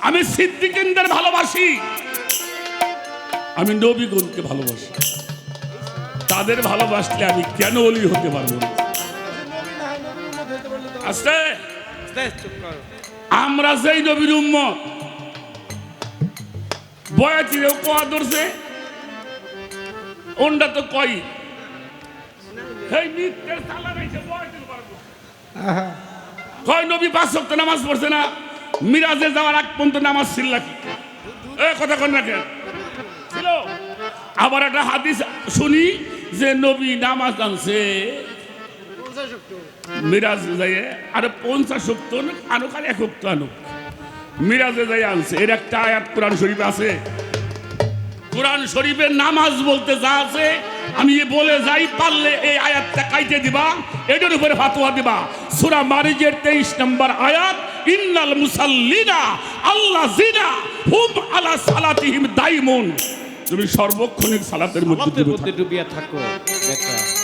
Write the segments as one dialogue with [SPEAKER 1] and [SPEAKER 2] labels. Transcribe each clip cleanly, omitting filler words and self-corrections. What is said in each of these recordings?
[SPEAKER 1] আমি সিদ্দিকদের ভালোবাসি, আমি নবীগণকে ভালোবাসি। তাদের ভালোবাসলে আমি কেন ওলি হতে পারবো না? আস্তে আমরা যেই নবীর উম্মত, বয়াতিরেও কোয়া ধরছে, ওনটা তো কই কয় নবী 5 ওয়াক্ত নামাজ পড়ছে না, মিরাজে যাওয়ার আগ পর্যন্ত নামাজ ছিল কি? কথা কন না কেন ছিল? আবার একটা হাদিস শুনি যে নবী নামাজ আনছে মিরাজ যাইয়ে, আরে 50 ওয়াক্ত আনুক আর 1 ওয়াক্ত আনুক, মিরাজে যাই আনছে। এর একটা আয়াত কোরআন শরীফে আছে। কোরআন শরীফের নামাজ বলতে যা আছে আমি বলে যাই, পারলে এই আয়াতটা কাইতে দিবা, এটার উপরে ফাতোয়া দিবা। সূরা মারিজের 23 নম্বর আয়াত, ইন্নাল মুসাল্লিনা আল্লাযিনা হুম আলা সালাতিহিম দাইমুন। তুমি সর্বক্ষণিক সালাতের মধ্যে
[SPEAKER 2] ডুবিয়া থাকো।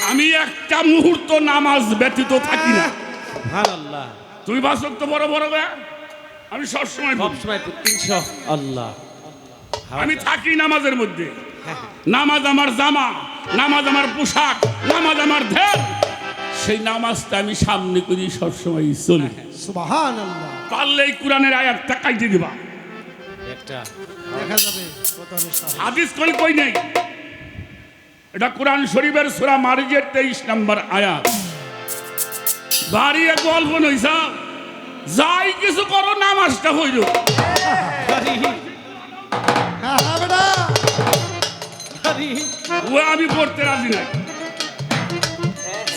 [SPEAKER 1] আমি একটা মুহূর্ত নামাজ ব্যতীত থাকি না।
[SPEAKER 2] সুবহানাল্লাহ।
[SPEAKER 1] তুমি বাসক তো বড় বড় বে, আমি সবসময়
[SPEAKER 2] 300 আল্লাহ।
[SPEAKER 1] আমি থাকি নামাজের মধ্যে। নামাজ আমার জামা, নামাজ আমার পোশাক, নামাজ আমার ধ্যান। সেই নামাজটা আমি সামনে করি, সবসময় চলি।
[SPEAKER 3] সুবহানাল্লাহ।
[SPEAKER 1] পারলেই কোরআনের আয়াতটা কাইতে দিবা,
[SPEAKER 2] একটা
[SPEAKER 3] দেখা যাবে কত
[SPEAKER 1] হাদিস কই নেই। এটা কোরআন শরীফের সূরা মারিজের 23 নম্বর আয়াত। বাড়িয়ে গল্প নইসা, যাই কিছু করো নামাজটা হইল। ও আমি পড়তে রাজি নাই।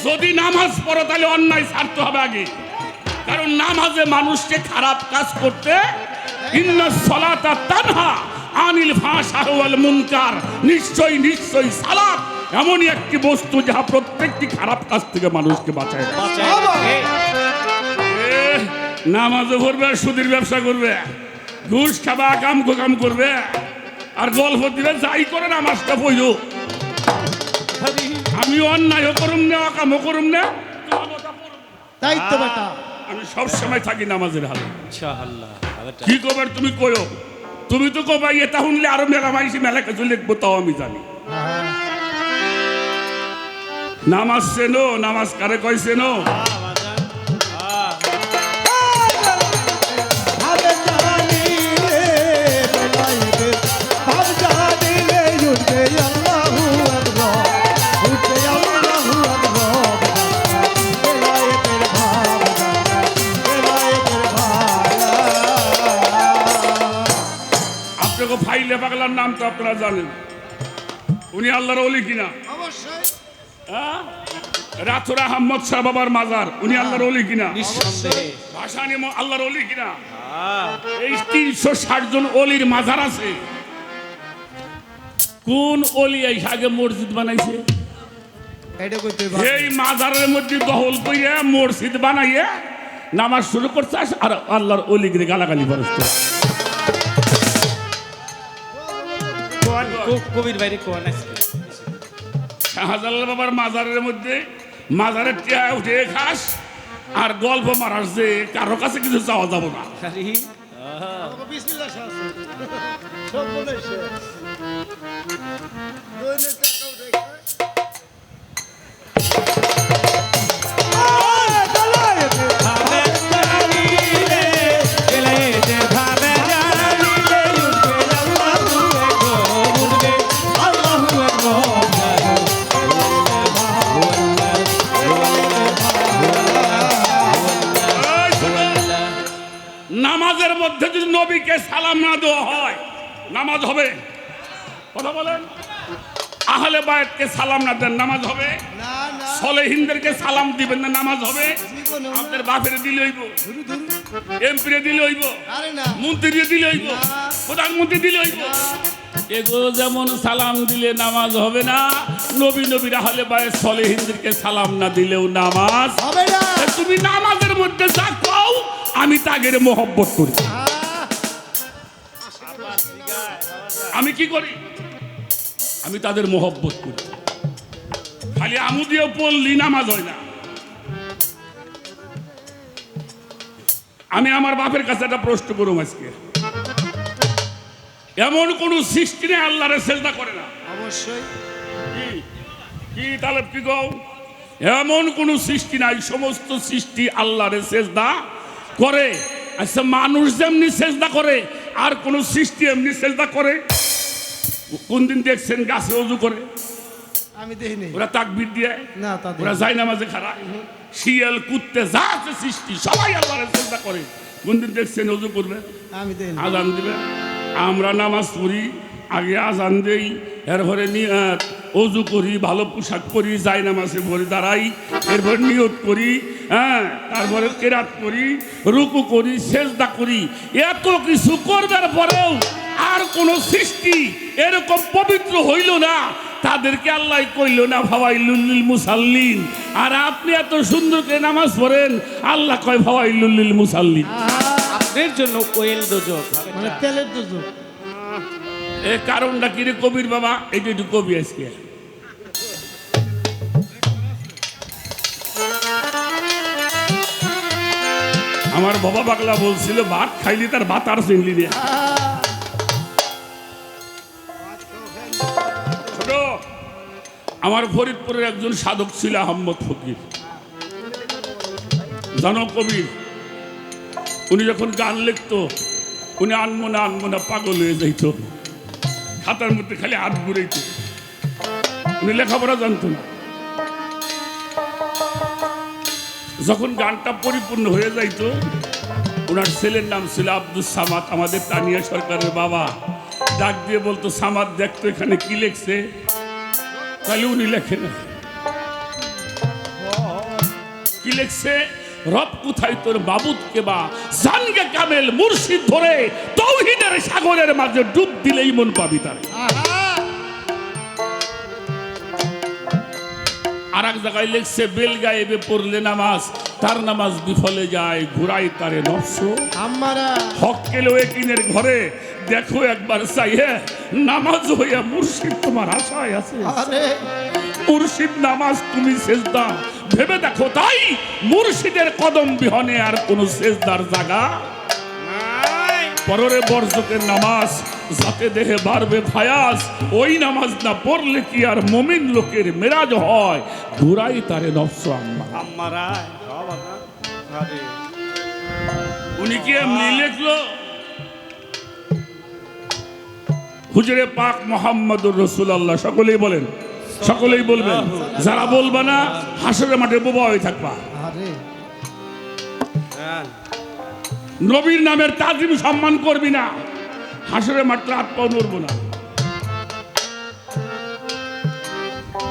[SPEAKER 1] যদি নামাজ পড়ো তাহলে অন্যায় ছাড়তে হবে আগে, কারণ নামাজে মানুষকে খারাপ কাজ করতে, ইন্নাস সালাতা তানহা আনিল ফাহশাই ওয়াল মুনকার, নিশ্চয়ই সালাত এমনই একটি বস্তু যাহা প্রত্যেকটি খারাপ কাজ থেকে মানুষকে বাঁচায়। নামাজও পড়বে আর সুদের ব্যবসা করবে, ঘুষ খাবা, কাম করবে আর গল্প দিবে, যাই করে নামাজটা পড়ল। আমি অন্যায়ও করুম না, অকামও করুম না,
[SPEAKER 3] তাই তো বেটা।
[SPEAKER 1] আমি সব সময় থাকি নামাজের হালে।
[SPEAKER 2] ইনশাআল্লাহ।
[SPEAKER 1] কি কবার তুমি কয়ো, তুমি তো কবা এটা শুনলে আরো মেলা মাইসি মেলা কিছু লিখবো, তাও আমি জানি। নামাজ চেনো, নামাজ কারে কয় চেনো? আপনাকে ফাইলে পাগলার নাম তো আপনারা জানেন, উনি আল্লাহর ওলি কিনা? রাথুর আহমদ শাহ বাবার মাজার, উনি আল্লাহর ওলি কিনা?
[SPEAKER 2] নিঃসন্দেহে।
[SPEAKER 1] ভাসানী আল্লাহর ওলি কিনা? এই 360 জন ওলির মাজার আছে। কোন ওলি আগে মসজিদ বানাইছে? এই মাজারের মধ্যে দখল কইয়া মসজিদ বানাইয়ে নামাজ শুরু করছে, আর আল্লাহর ওলিগিরি গালাগালি করছে।
[SPEAKER 2] কবির বাইরে কোন আছে?
[SPEAKER 1] শাহজালাল বাবার মাজারের মধ্যে মাজারের টিয়া উঠে খাস আর গল্প মারার, যে কারো কাছে কিছু চাওয়া যাব না।
[SPEAKER 3] বিসমিল্লাহ শাহ সব বলেছে দইনের টাকা উঠে
[SPEAKER 1] নামাজের মধ্যে যদি নবীকে সালাম না দেওয়া হয় নামাজ হবে? কথা বলেন। আহলে বায়তকে সালাম না দেন নামাজ হবে?
[SPEAKER 3] না না
[SPEAKER 1] সলেহিনদেরকে সালাম দিবেন না নামাজ হবে?
[SPEAKER 3] জীবনে
[SPEAKER 1] আপনার বাপের দিলে হইব, এমপিরে দিলে হইব,
[SPEAKER 3] আরে না
[SPEAKER 1] মন্ত্রী দিলে হইব, প্রধানমন্ত্রী দিলে হইব। এগুলো যেমন সালাম দিলে নামাজ হবে না, নবীর আহলে বায়ত সলেহিনদেরকে সালাম না দিলেও নামাজ
[SPEAKER 3] হবে না।
[SPEAKER 1] তুমি নামাজের মধ্যে যা কও আমি তাদের মহব্বত করি। আমি কি করি? আমি তাদের মহব্বত করি। খালি আমু দিয়ে পড়লি নামাজ হয় না। আমি আমার বাপের কাছে একটা প্রশ্ন করুম আজকে, এমন কোন সৃষ্টি নেই আল্লাহরে সেজদা করে না।
[SPEAKER 3] অবশ্যই
[SPEAKER 1] কি কি তাহলে কি কও? এমন কোন সৃষ্টি নাই, সমস্ত সৃষ্টি আল্লাহরে সেজদা করে। আচ্ছা মানুষ যেমনি সেজদা করে আর কোন সৃষ্টি এমনি সেজদা করে? কোন দিন দেখছেন গাছে ওযু করে?
[SPEAKER 3] আমি দেখিনি।
[SPEAKER 1] ওরা তাকবীর দিয়ে,
[SPEAKER 3] না তা
[SPEAKER 1] ওরা
[SPEAKER 3] দেখিনি।
[SPEAKER 1] যায় নামাজে খাড়ায়, শিয়াল কুত্তে যা আছে সৃষ্টি সবাই আল্লাহরে সেজদা করে। কোন দিন দেখছেন ওযু করবে?
[SPEAKER 3] আমি দেখিনি।
[SPEAKER 1] আজান দিবে, আমরা নামাজ পড়ি, আগে আজান দেই, এরপরে নিয়ত, ওযু করি, ভালো পোশাক পরি, যাই নামাজে ভরে দাঁড়াই, এরপর নিয়ত করি, হ্যাঁ, তারপরে কেরাত করি, রুকু করি, সেজদা করি। এত কিছু করবার পরেও আর কোন সৃষ্টি এরকম পবিত্র হইল না, তাদেরকে আল্লাহ কইল না ফাওয়াইলুল লিল মুসাল্লিন। আর আপনি এত সুন্দর করে নামাজ পড়েন, আল্লাহ কয় ফাওয়াইলুল লিল মুসাল্লিন।
[SPEAKER 2] আপনার জন্য কোয়েল দোজক
[SPEAKER 3] মানে তেলের দুজো।
[SPEAKER 1] এ কারণটা কি রে কবির বাবা? এটা একটু কবি আজকে। আমার বাবা পাগলা বলছিল ভাত খাইলি তার ভাত আর চিনলি রে। ছোট, আমার ফরিদপুরের একজন সাধক ছিল আহম্মদ ফকির, জানো কবির। উনি যখন গান লিখতো, উনি আনমো না পাগল হয়ে যাইত, খাতার মধ্যে খালি হাত ঘুরাইত। উনি লেখাপড়া জানতো না। যখন গানটা পরিপূর্ণ হয়ে যাইত, ওনার ছেলের নাম ছিল আব্দুস সামাদ, আমাদের তানিয়া সরকারের বাবা। ডাক দিয়ে বলতো, সামাদ দেখতো এখানে কি লেখছে। তাহলে উনি লেখে না, কি লেখছে? রব কোথায় তোর বাবুদ কে বা জানগে কামেল মুর্শিদ ধরে তৌহিদের সাগরের মাঝে ডুব দিলেই মন পাবি তারে। আর এক জায়গায় লেখছে, বেল গায়েবে পড়লে নামাজ তার নামাজ বিফলে যায়, ঘুরাই তারে নফস
[SPEAKER 3] আমারা
[SPEAKER 1] হক কেলো একিনের ঘরে দেখো একবার চাইয়ে, নামাজ হইয়া মুর্শিদ তোমার আশায় আছে।
[SPEAKER 3] আরে
[SPEAKER 1] মুর্শিদ নামাজ তুমি সেজদা ভেবে দেখো, তাই মুর্শিদের কদম বিহনে আর কোন সেজদার জায়গা পররে বর্জকের নামাজ যাতে দেহে বাড়বে ফায়াজ, ওই নামাজ না পড়লে কি আর মুমিন লোকের মেরাজ হয়, ঘুরাই তারে নফস আম্মারা। উনি কি এমনি লিখলো? হুজুরে পাক মুহাম্মদুর রাসূলুল্লাহ। সকলেই বলেন, সকলেই বলবেন। যারা বলবা না, হাসরের মাঠে বোবা হয়ে থাকবা।
[SPEAKER 3] আরে
[SPEAKER 1] নবীর নামের তাজিম সম্মান করবি না, হাসরের মাঠে হাত পাও নড়বো না।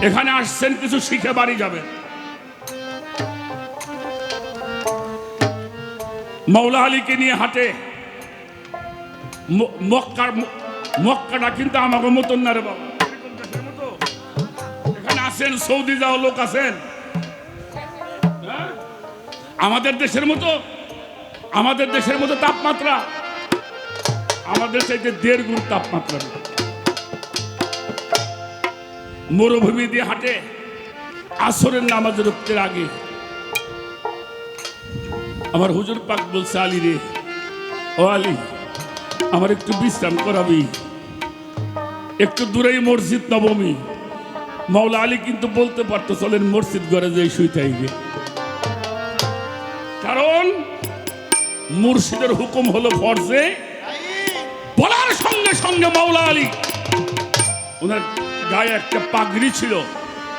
[SPEAKER 1] এখানে আসছেন কিছু শিখে বাড়ি যাবেন। মৌলা আলীকে নিয়ে হাঁটে, মক্কাটা কিন্তু আমাকে মতন না রে বাবা, এখানে আছেন সৌদি যাওয়া লোক আছেন, আমাদের দেশের মতো, আমাদের দেশের মতো তাপমাত্রা, আমাদের চাইতে 1.5 গুণ তাপমাত্রা। মরুভূমি দিয়ে হাঁটে, আসরের নামাজ রুখতের আগে আমার হুজুর পাক বলছে, আলী রে, ও আলী, আমার একটু বিশ্রাম করাবি, একটু দূরেই মসজিদ নবমী। মাওলা আলী কিন্তু বলতে পারতো, চলেন মসজিদ ঘরে যে শুইতে হইবে, কারণ মুর্শিদের হুকুম হলো ফরজে। বলার সঙ্গে সঙ্গে মাওলা আলী, ওনার গায়ে একটা পাগড়ি ছিল,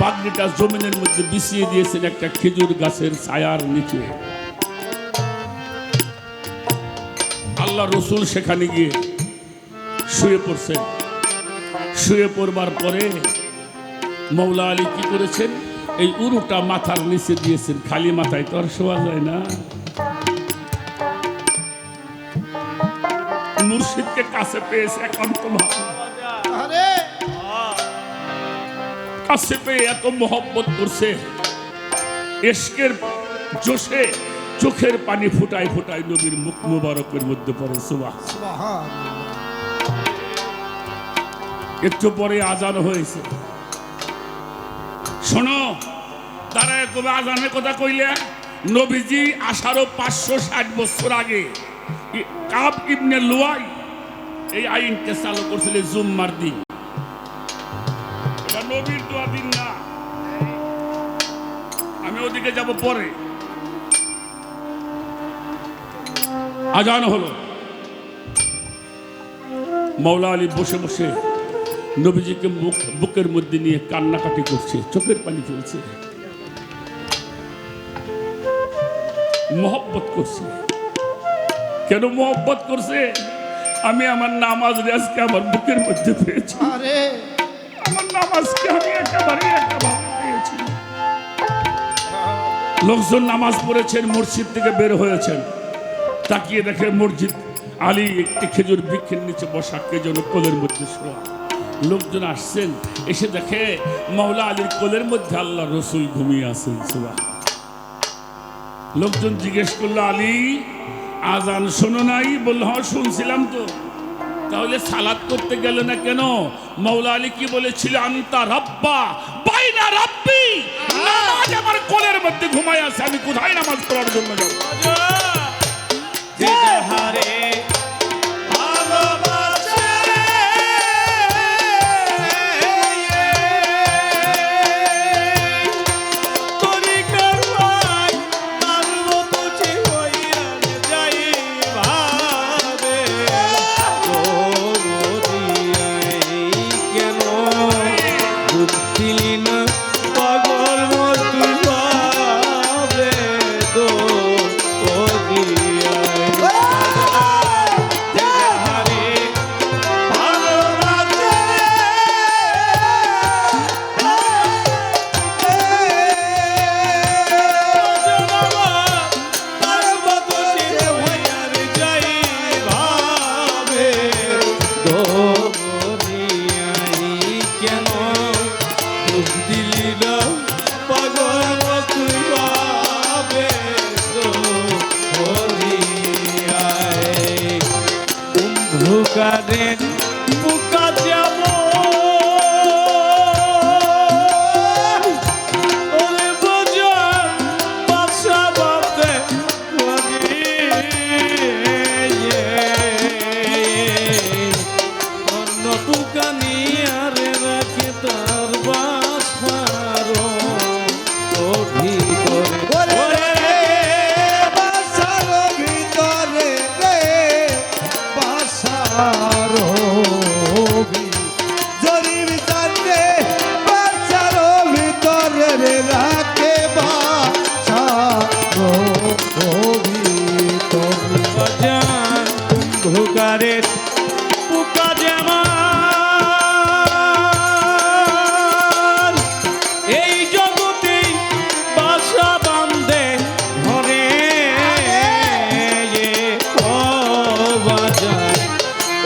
[SPEAKER 1] পাগড়িটা জমিনের মধ্যে বিছিয়ে দিয়েছেন একটা খেজুর গাছের ছায়ার নিচে। আল্লাহ রসুল সেখানে গিয়ে শুয়ে পড়ছেন। শুয়ে পড়বার পরে মাওলা আলী কি করেছেন, এই উরুটা মাথার নিচে দিয়েছেন। খালি মাথায় তো আর শোয়া যায় না। মুর্শিদকে কাছে পেয়েছে একান্ত ভাবে,
[SPEAKER 3] আরে
[SPEAKER 1] কাছে পেয়ে এত মহব্বত করছে, ইশকের জোশে চোখের পানি ফুটায় ফুটায় নবীর মুখ মুবারকের মধ্যে পড়ে। সুবহানাল্লাহ।
[SPEAKER 3] সুবহানাল্লাহ।
[SPEAKER 1] একটু পরে আজান হয়েছে। শোনো, তারা কবে আজানের কথা কইলে, নবীজি আসারও 560 বছর আগে কাব ইবনে লুয়াই এই আইনটা চালু করছিল জুম্মার দিন। এটা নবীর দোয়া দিন না, আমি ওদিকে যাব পরে। আজান হলো, মৌলা আলী বসে বসে নবীজিকে বুকের মধ্যে নিয়ে কান্নাকাটি করছে, চোখের পানি ফেলছে, মহব্বত করছে। কেন মহব্বত করছে? আমি আমার নামাজ রেজকে আমার বুকের মধ্যে পেয়েছি,
[SPEAKER 3] আরে
[SPEAKER 1] আমার নামাজকে আমি একেবারে পেয়েছি। লোকজন নামাজ পড়েছেন, মসজিদ থেকে বের হয়েছেন, তাকিয়ে দেখে মসজিদ আলী একটি খেজুর বৃক্ষের নিচে বসা, কে যেন কোলের মধ্যে শোয়া। লোকজন আসছেন, এসে দেখে মাওলা আলীর কোলের মধ্যে আল্লাহ রসুল ঘুমিয়ে আছেন। লোকজন জিজ্ঞেস করলো, আলী আজান শোনো নাই? বলল, হ্যাঁ শুনছিলাম তো। তাহলে সালাত করতে গেল না কেন? মাওলা আলী কি বলেছিল? আন্তা রাব্বা বাইনা রাব্বি, নামাজ আমার কোলের মধ্যে ঘুমায় আছে, আমি কোথায় নামাজ পড়ার জন্য যাব?
[SPEAKER 2] যে যাহারে ভালোবাসে তরিকার ভাই তার মতো যে হইয়া যাই ভাবে কেন বুঝলি না পাগল মতো ভাবে দো Garden, buka jamo, ole bojan, pasha bate, onno buka niyare rakhe tar basaro, obhi kore. ভুকারে পুকা যেমন এই জগতে বাসা বান্ধে ঘরে বাজার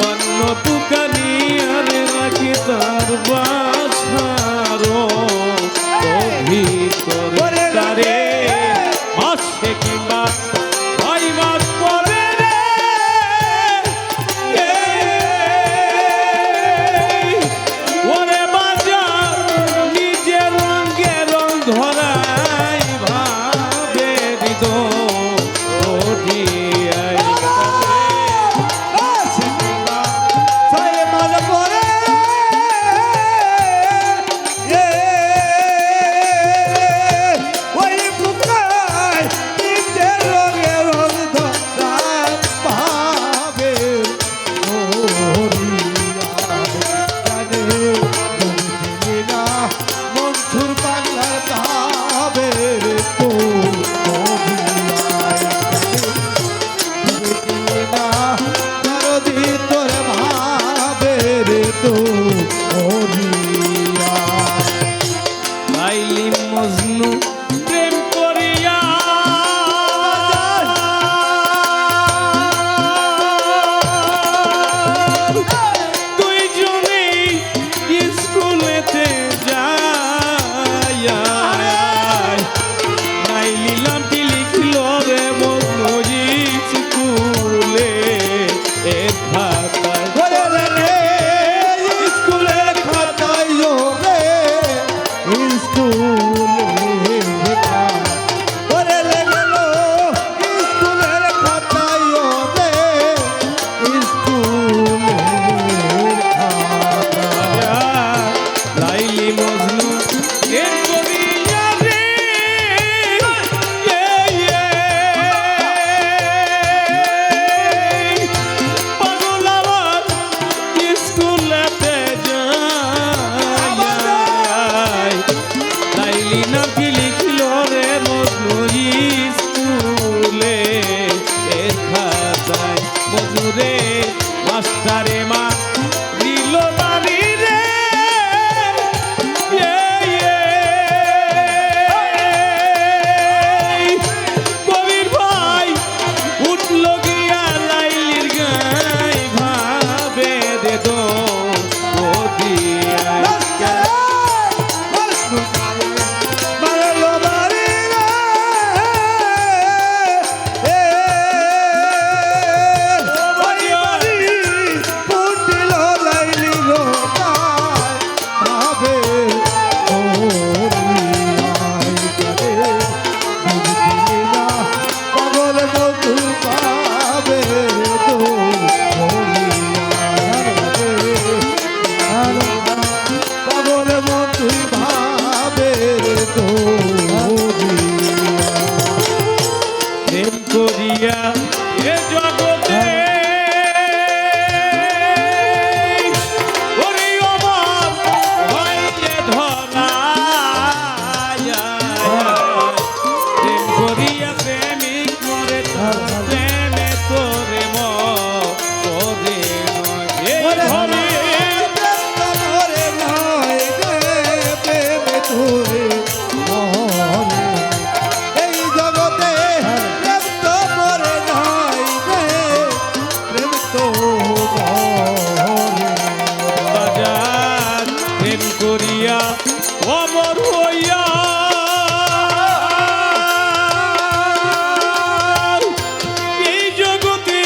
[SPEAKER 2] অন্য পুকা নিয়ে রাখি তার বাসারো ভিতরে তারে মাসে কিংবা 6 মাস পরে মজনু প্রেম করিয়া দুইজনে স্কুলেতে যায় নাইলি নামটি লিখল রে মজনু স্কুলে
[SPEAKER 3] স্কুলে খাতায় স্কুলের খাতায় স্কুলে
[SPEAKER 2] মাস্টারে মা দিল বাড়ি রে কবির ভাই উঠল গিয়া লাইলির গাই ভাবে দে দো ও দিয়া প্রেম করিয়া এ জগতে ওরে আমার হইলে ধরা প্রেম করিয়া প্রেমিক করে প্রেমে তোরে মরে নয়
[SPEAKER 3] এই জগতে প্রেম তো মরে নাই রে, প্রেম তো মরে।
[SPEAKER 2] বাজার প্রেম করিয়া অমর হইয়া এই জগতে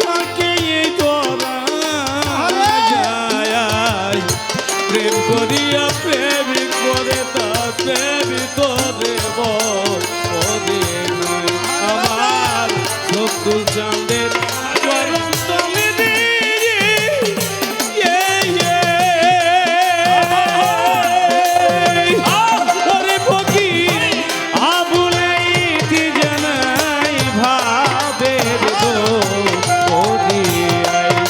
[SPEAKER 2] থাকে তোরা যায় প্রেম করিয়া প্রেমিক করে তা প্রেমী তোরে বলে আমার শত্রু চাঁদের চরণ তলে ওরে ফকির আবুলে ইতি জানাই ভাবে দো ওরে আই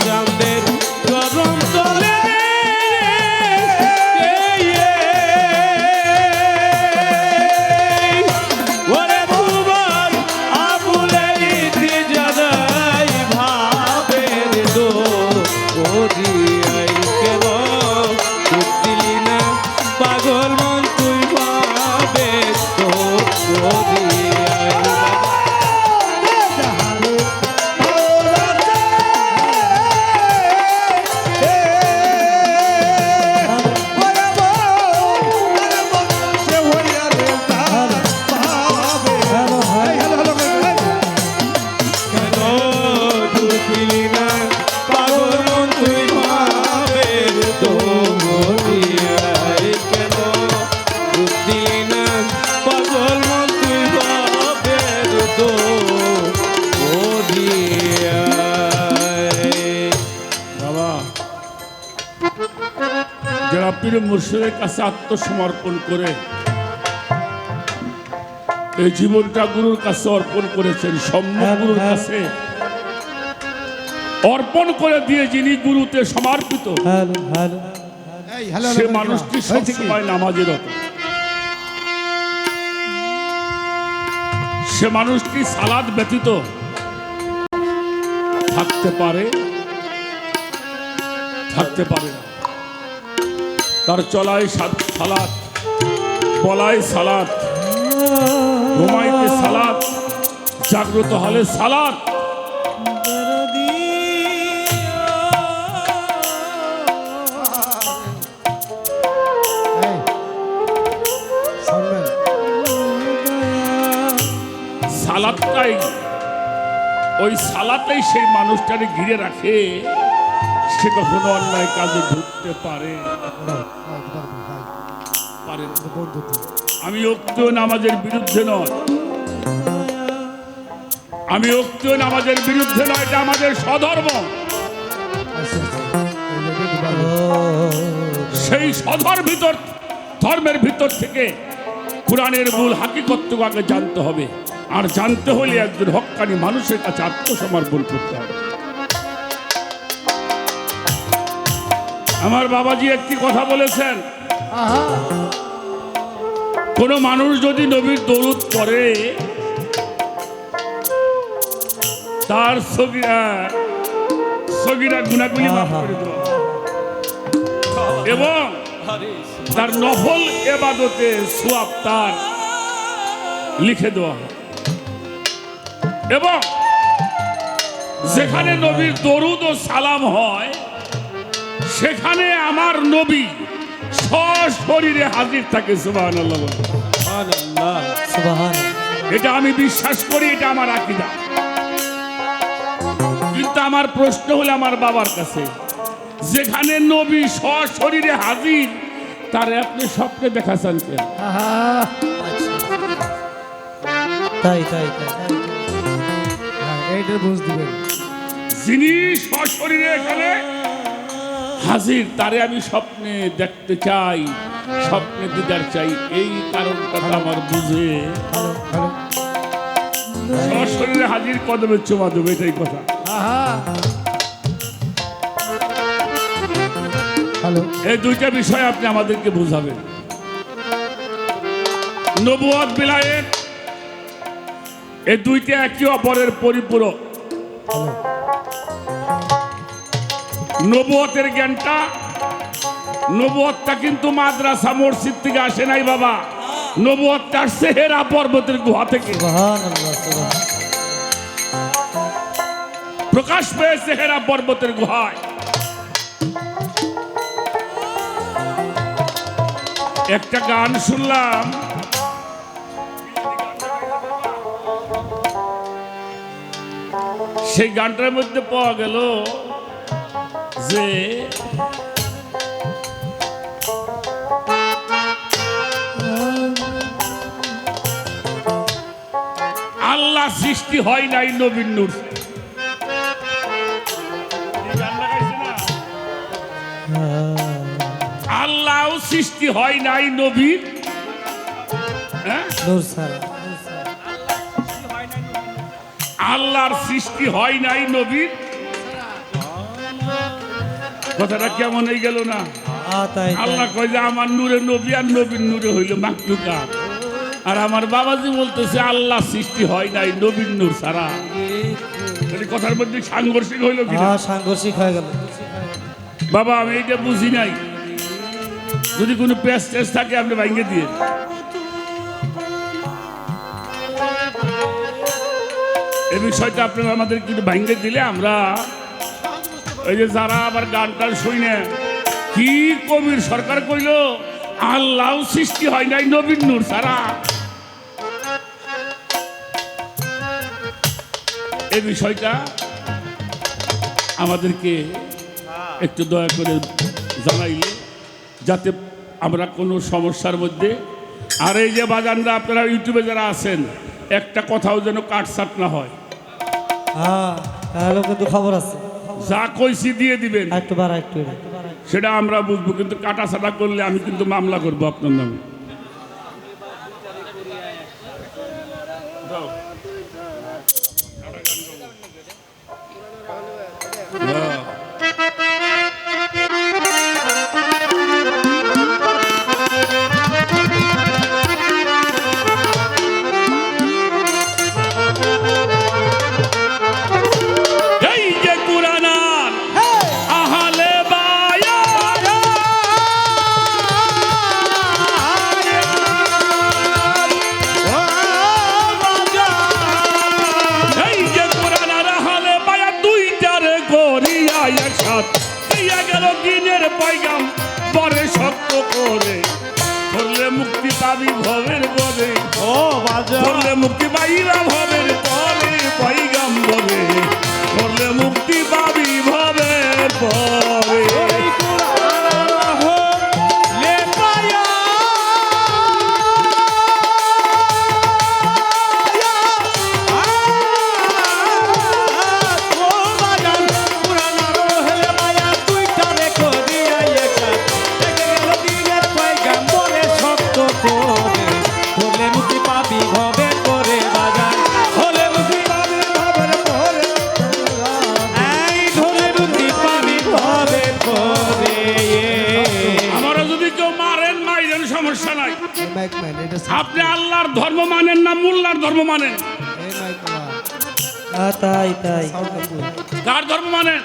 [SPEAKER 2] চাঁদের চরণ তলে ওরে ভুবন আবুলে ইতি জানাই ভাবে দো ওরিয়াই কেন দিলি না পাগল মন তুই ভাবে তো ওরিয়াই
[SPEAKER 1] যারা পীর মুর্শিদের কাছে আত্মসমর্পণ করে এই জীবনটা গুরুর কাছে অর্পণ করেছেন, সম্যক গুরুর কাছে অর্পণ করে দিয়ে যিনি গুরুতে সমর্পিত সে মানুষটি সবসময় নামাজেরত, সে মানুষটি সালাদ ব্যতীত থাকতে পারে না। তার চলায় সালাত, বলায় সালাত, ঘুমাইতে সালাত, জাগ্রত হলে সালাত। সালাতটাই, ওই সালাতেই সেই মানুষটাকে ঘিরে রাখে, সে কখনো অন্যায় কাজে ঢুকতে পারে পারে না। আমি উক্তীয় নামাজের বিরুদ্ধে নয়, আমি উক্তীয় নামাজের বিরুদ্ধে নয়, এটা আমাদের স্বধর্ম। সেই ধর্মের ভিতর থেকে কোরআনের মূল হাকিকতটুকু আগে জানতে হবে, আর জানতে হলে একজন হক্কানি মানুষের কাছে আত্মসমর্পণ করতে হবে। আমার বাবাজি একটি কথা বলেছেন, কোন মানুষ যদি নবীর দরুদ পড়ে তার সগীরা গুনাহগুলি মাফ করে দেওয়া এবং তার নফল ইবাদতে সওয়াব তার লিখে দেওয়া হয়। এবং যেখানে নবীর দরুদ ও সালাম হয় সেখানে আমার নবী সশরীরে হাজির থাকে। সুবহানাল্লাহ, এটা আমি বিশ্বাস করি, এটা আমার আকীদা। কিন্তু আমার প্রশ্ন হলো আমার বাবার কাছে, যেখানে নবী সশরীরে হাজির তারে আপনি স্বপ্নে দেখাচ্ছেন কেন?
[SPEAKER 2] তাই তাই তাই এইটা বুঝ দিবেন,
[SPEAKER 1] যিনি সশরীরে এখানে হাজির তারে আমি স্বপ্নে দেখতে চাই, স্বপ্নে দিদার চাই। এই কারণটা তো আমার বুঝে সশরীরে হাজির কদমে চুমা দেবে, এটাই কথা। এই দুইটা বিষয় আপনি আমাদেরকে বুঝাবেন। নবুয়ত বিলায়েত এই দুইটা একে অপরের পরিপূরক। নবুয়তের জ্ঞানটা, নবুয়তটা কিন্তু মাদ্রাসা মসজিদ থেকে আসে নাই বাবা, নবুয়তটা আসছে হেরা পর্বতের গুহা থেকে, প্রকাশ পেয়েছে হেরা পর্বতের গুহায়। একটা গান শুনলাম, সেই গানটার মধ্যে পাওয়া গেল যে আল্লাহ সৃষ্টি হয় নাই নবীর নূর। আল্লাহ সৃষ্টি হয় নাই নবীর আল্লাহর সৃষ্টি হয় নাই নবীর। কথাটা কেমন হয়ে গেল না? আল্লাহ কয় যে আমার নূরে নবী আর নবীর নূরে হইল মাখলুকাত, আর আমার বাবাজি বলতেছে আল্লাহ সৃষ্টি হয় নাই নবীর নূর ছাড়া। কথার মধ্যে সাংঘর্ষিক হইল কি?
[SPEAKER 2] সাংঘর্ষিক হয়ে গেল
[SPEAKER 1] বাবা, আমি এটা বুঝি নাই। যদি কোনো পেস টেস থাকে আপনি ভাঙে দিয়ে, এই বিষয়টা আপনারা আমাদের কিন্তু ভাঙে দিলে আমরা ওই যে যারা আবার গান টান শুনে কি কবির সরকার কইল আল্লাহ সৃষ্টি হয় নাই নবীর নূর ছাড়া, এই বিষয়টা আমাদেরকে একটু দয়া করে জানাইলে যাতে আমরা কোনো সমস্যার মধ্যে, আর এই যে বাজানরা আপনারা ইউটিউবে যারা আছেন একটা কথাও যেন কাটছাট না হয়।
[SPEAKER 2] তাহলে কিন্তু খবর আছে,
[SPEAKER 1] যা কইছি দিয়ে দিবেন,
[SPEAKER 2] একটু বাড়া একটু
[SPEAKER 1] সেটা আমরা বুঝবো, কিন্তু কাটাছাটা করলে আমি কিন্তু মামলা করবো আপনার নামে। মুক্তি পাবি ভবের গরে, ও বাজা মুক্তি পাইবা ভবের বলেন, সমস্যা নাই।
[SPEAKER 3] এই মাইক ম্যান এটা
[SPEAKER 1] আপনি আল্লাহর ধর্ম মানেন না মোল্লার ধর্ম মানেন?
[SPEAKER 3] এই মাইক ম্যান
[SPEAKER 2] তাই তাই
[SPEAKER 3] সাউন্ড কম
[SPEAKER 1] কার ধর্ম মানেন?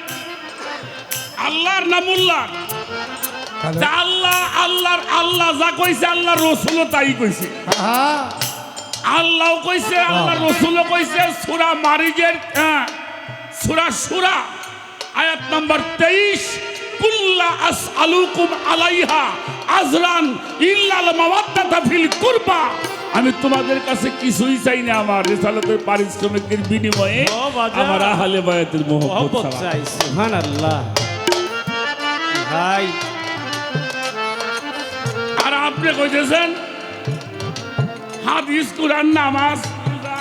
[SPEAKER 1] আল্লাহর না মোল্লার?
[SPEAKER 3] হ্যালো
[SPEAKER 1] তা আল্লাহ যা কইছে আল্লাহ রসুলও তাই কইছে।
[SPEAKER 3] হ্যাঁ
[SPEAKER 1] আল্লাহ কইছে, আল্লাহ রসুলও কইছে। সূরা মারিজের সূরা সূরা আয়াত নম্বর 23, কুল্লা আসআলুকুম আলাইহা আজরান ইল্লাল মাওয়াদ্দাতা ফিল কুরবা। আমি তোমাদের কাছে কিছুই চাই না, আমার রিসালাতের পারিশ্রমিকের বিনিময়ে
[SPEAKER 2] ও বাজার।
[SPEAKER 1] আমার আহলে বায়াতের
[SPEAKER 2] মোহব্বত
[SPEAKER 1] মুহাব্বত ছাড়া।
[SPEAKER 2] চাই সুবহানাল্লাহ ভাই
[SPEAKER 1] আর আপনি কইতেছেন হাদিস কুরআন নামাজ রোজা।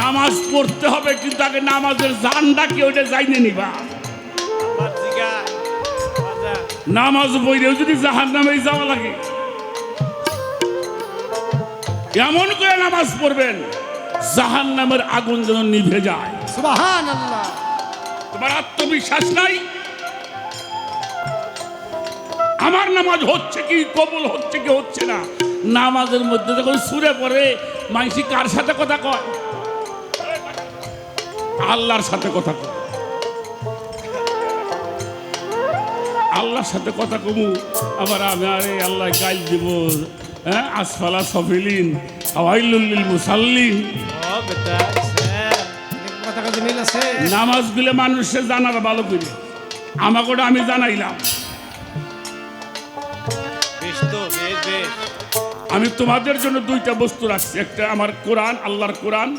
[SPEAKER 1] নামাজ পড়তে হবে, কিন্তু আগে নামাজের জানটা কি ওইটা যাইনে নিবা। নামাজ পড়লেও যদি জাহান্নামে যাওয়া লাগে, এমন করে নামাজ পড়বেন জাহান্নামের আগুন যেন নিভে যায়।
[SPEAKER 3] সুবহানাল্লাহ
[SPEAKER 1] তোমার আত্মবিশ্বাস নাই? আমার নামাজ হচ্ছে কি, কবুল হচ্ছে কি হচ্ছে না। নামাজের মধ্যে যখন সুরে পড়ে মানসি কার সাথে কথা কয়? আল্লাহর সাথে কথা কয়। আল্লাহর সাথে কথা কমু, আবার আমি আরে আল্লাহ গাইল দিব, হ্যাঁ, আসফালা সফিলিন আওয়াইলুল লিল মুসাল্লিন।
[SPEAKER 2] ও বেটা স্যার
[SPEAKER 3] কথা কাজে মিল আছে
[SPEAKER 1] নামাজগুলো মানুষের জানার ভালো করে, আমাকে আমি জানাইলাম।
[SPEAKER 2] বেশ তো বেশ বেশ
[SPEAKER 1] আমি তোমাদের জন্য দুইটা বস্তু রাখছি, একটা আমার কোরআন, আল্লাহর কোরআন,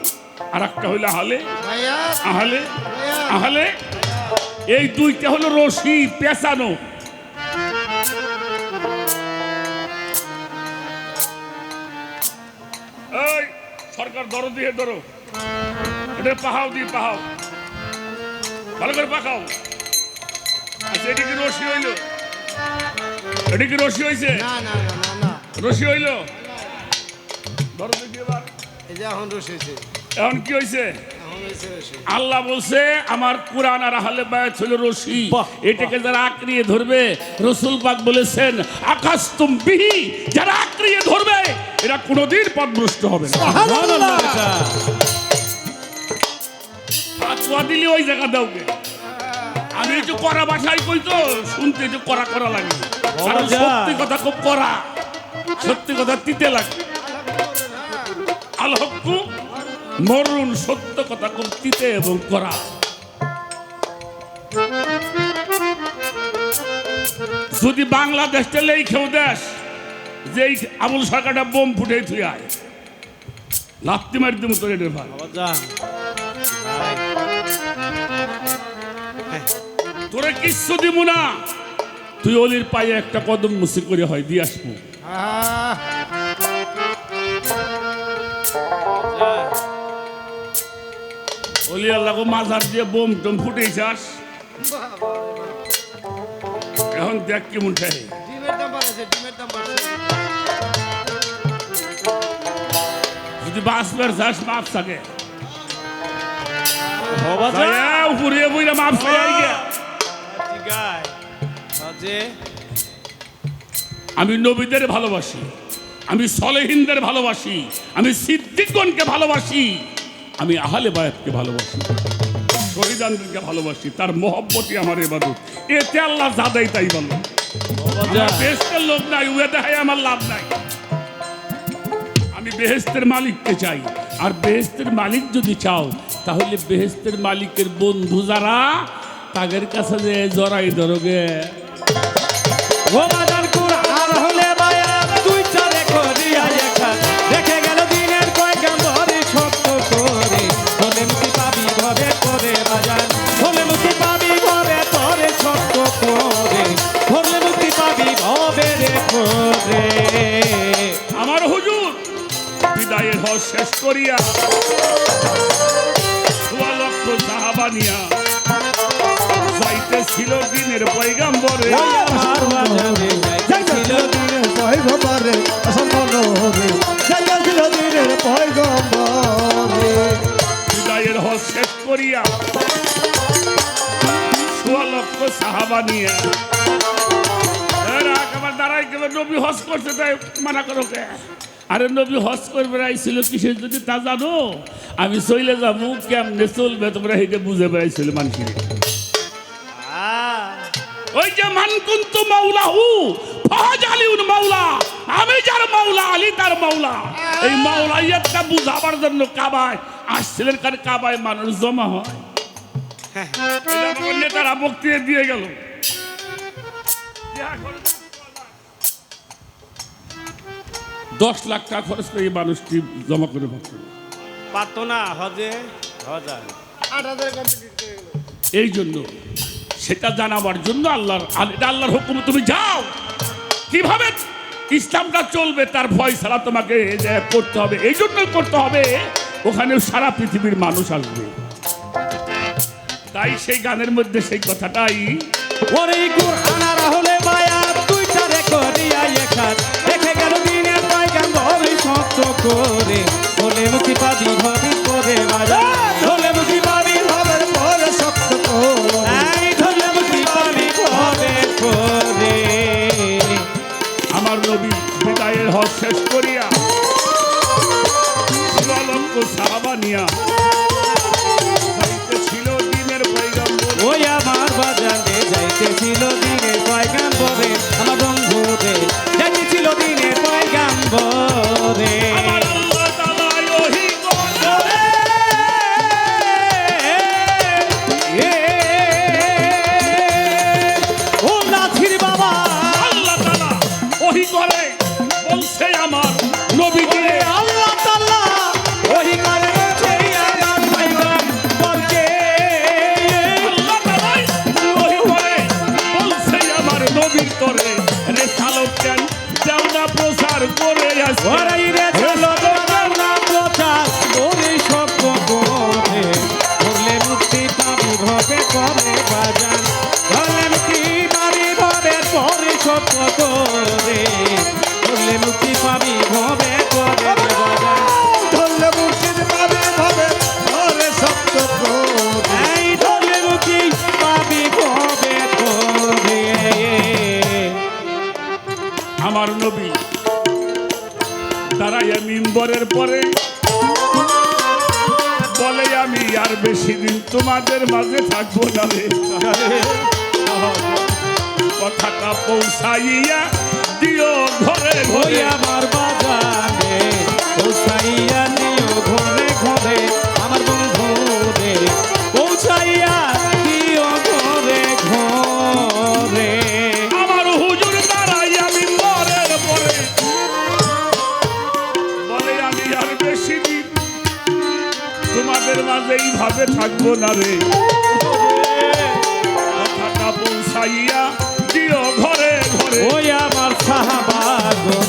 [SPEAKER 1] আর একটা হইলো আহলে
[SPEAKER 3] ভাইয়া
[SPEAKER 1] আহলে আহলে। এই দুইটা হলো রশি পেঁচানো। এই সরকার ধরো দিয়ে ধরো, এটা পাহাও দিয়ে পাহাও, ভালো করে পাকাও। আচ্ছা, এটা কি রশি হইল? এটা কি রশি হয়েছে?
[SPEAKER 3] না না না না না
[SPEAKER 1] রশি হইল? ধরো দেখি এবার।
[SPEAKER 3] এই যে এখন রস হয়েছে
[SPEAKER 1] এখন কি হয়েছে?
[SPEAKER 3] এখন হয়েছে রসি
[SPEAKER 1] আল্লাহ বলছে আমার কোরআন আর আহলে বায়াত হলো রশি।
[SPEAKER 2] বাহ,
[SPEAKER 1] এটাকে যারা আঁকড়িয়ে ধরবে, রসুল পাক বলেছেন আকাশ তুম বিহি, যারা আঁকড়িয়ে ধরবে এরা কোনোদিন পথভ্রষ্ট হবে না।
[SPEAKER 3] সুবহানাল্লাহ
[SPEAKER 2] বেটা
[SPEAKER 1] আচুয়া দিলে ওই জায়গা দাওগে। আমি একটু করা ভাষায় কই তো, শুনতে একটু করা করা লাগে, কারণ
[SPEAKER 2] যা।
[SPEAKER 1] সত্যি কথা খুব করা, সত্যি কথা তিতে লাগে। আল হক্কু মরুন, সত্য কথা খুব তিতে এবং করা। যদি বাংলাদেশ চলে এই খেউ দেশ, যে এই আবুল সরকারটা বোম ফুটে থুই আয়, লাত্তি মারি দিম তোর এদের ভাই।
[SPEAKER 2] বাজান ভাই
[SPEAKER 1] তোরে কিচ্ছু দিব না, তুই অলির পায়ে একটা কদম মুসি করে হয় দিয়ে আসবো।
[SPEAKER 3] আহ
[SPEAKER 1] অলি আল্লাহ মাজার দিয়ে বোম টোম ফুটে যাস, এখন দেখ কেমন ঠাই।
[SPEAKER 3] ডিমের দাম বাড়ছে ডিমের দাম বাড়ছে
[SPEAKER 1] যদি বাঁচবার যাস মাপ থাকে,
[SPEAKER 2] ও বাজান
[SPEAKER 1] উপরে বইরা মাপ চাই গিয়া।
[SPEAKER 2] গায় সাজে
[SPEAKER 1] আমি নবীদের ভালোবাসি, আমি সলেহিনদের ভালোবাসি, আমি সিদ্দিকগণকে ভালোবাসি, আমি আহলে বায়াতকে ভালোবাসি, শহীদানদেরকে ভালোবাসি। তার মহব্বতই আমার ইবাদত। এতে আল্লাহ যা দেয় তাই বলো।
[SPEAKER 2] ও বাজান
[SPEAKER 1] আমার বেহেশতের লোভ নাই, উয়ে দেখায় আমার লাভ নাই। আমি বেহেশতের মালিককে চাই, আর বেহেশতের মালিক যদি চাও তাহলে বেহেশতের মালিকের বন্ধু যারা, তাদের কাছে যে জড়াই ধরোগে।
[SPEAKER 2] ও বাজান কুরআন হলে বায়াত দুই চারে করিয়া একা দেখে গেল দিনের কয়গাম ধরে সত্য করে হলে মুক্তি পাবি ঘরে করে বাজান হলে মুক্তি পাবি ঘরে তোরে সত্য করে হলে মুক্তি পাবি ঘরে রে করে
[SPEAKER 1] আমার হুজুর বিদায়ের হজ শেষ করিয়া ১৬ লক্ষ সাহাবা নিয়া যাইতেছিল দিনের পয়গাম্বরে।
[SPEAKER 2] আমার বাজারে যাইছিল
[SPEAKER 3] দিনের পয়গম্বরে অসম্ভবে জায়গা ছিল দিনের পয়গম্বরে
[SPEAKER 1] বিদায়ের হজ শেষ করিয়া সোয়া লক্ষ সাহাবা নিয়ে এরা একেবারে দাঁড়াই কেবল নবী হজ করছে তাই মানা করো কে? আরে নবী হজ করবে আইছিল কিসের যদি তা জানো? আমি চলে যাবো কেমনে চলবে তোমরা হেঁটে বুঝে বেড়াইছিল মানুষের। ওই যে মান কুনতু মাওলাহু ফাজালিউন মাওলা, আমি যার মাওলা আলী তার মাওলা। এই মাওলাইয়াতটা বুঝাবার জন্য কাবায় আসছিলেন, কারণ কাবায় মানুষ জমা হয়। এটা আমার নেতারা বক্তৃতা দিয়ে গেল। 10 লাখ টাকা খরচ করে এই মানুষটি জমা করে
[SPEAKER 2] পারত না হজে হজার
[SPEAKER 3] 8,000 কমপ্লিট করে গেল।
[SPEAKER 1] এই জন্য সেটা জানাবার জন্য আল্লাহর হুকুম, তুমি যাও কিভাবে ইসলামটা চলবে তার ফয়সালা তোমাকে করতে হবে। এই জন্যই করতে হবে, ওখানে সারা পৃথিবীর মানুষ আসবে। তাই সেই গানের মধ্যে সেই কথাটাই,
[SPEAKER 2] ওরে কুরআন আর হলে বায়াত দুইটারে করিয়া একসাথ দেখে গেল দিনের পয়গাম্বর সত্য করে বলে মুক্তি পাবি ভাবি করে বাজার বলে মুক্তি পাবি
[SPEAKER 3] ভাবের পরে শক্ত করে
[SPEAKER 2] এই ধরে মুক্তি পাবি ভাবে করে
[SPEAKER 1] আমার নবী বিদায়ের হজ শেষ করিয়া লক্ষ সাহাবা নিয়া ছিল দিনের পয়গাম্বর।
[SPEAKER 2] ওই আমার বাজারে যাইতেছিল দিনের পয়গাম্বরে আমার বন্ধুরে যাইতেছিল দিনের পয়গাম্বরে
[SPEAKER 1] আমার আল্লাহ তাআলা ওহী করে
[SPEAKER 2] ও নাথির বাবা
[SPEAKER 1] আল্লাহ তাআলা ওহী করে বলছে আমার নবীকে,
[SPEAKER 2] আল্লাহ তাআলা ওহি করে বলছে আমার পয়গাম্বরকে
[SPEAKER 1] আল্লাহ তাআলা ওহী করে বলছে আমার নবীর তরে রিসালাত কেন দাও না প্রচার করে আসছে।
[SPEAKER 2] ওরাই রে চলো না প্রচার ওরে সত্য করে বললে মুক্তি পাবি ভবে করে বাজান বললে মুক্তি পাবি ভবে করে সত্য করে বললে মুক্তি পাবি ভবে করে বাজান
[SPEAKER 3] ধরলে মুর্শিদ পাবে ভাবে পরে শক্ত করে
[SPEAKER 2] এই ধরলে মুক্তি পাবি ভবে করে
[SPEAKER 1] আমার নবী দাঁড়াইয়া মিম্বরের পরে বলে, আমি আর বেশি দিন তোমাদের মাঝে থাকবো না রে। কথাটা পৌঁছাইয়া দিও ঘরে
[SPEAKER 2] ওই
[SPEAKER 1] ঘরে।
[SPEAKER 2] আমার বাজারে পৌঁছাইয়া নিও ঘরে ঘরে আমার বন্ধুরে পৌঁছাইয়া দিও ঘরে ঘরে
[SPEAKER 1] আমার হুজুর দাঁড়াইয়া মিম্বরের পরে বলে, আমি আর বেশি দিন তোমাদের মাঝে এইভাবে থাকবো না রে। কথাটা পৌঁছাইয়া দিও ঘরে ঘরে।
[SPEAKER 2] ওই আমার সাহাবাগণ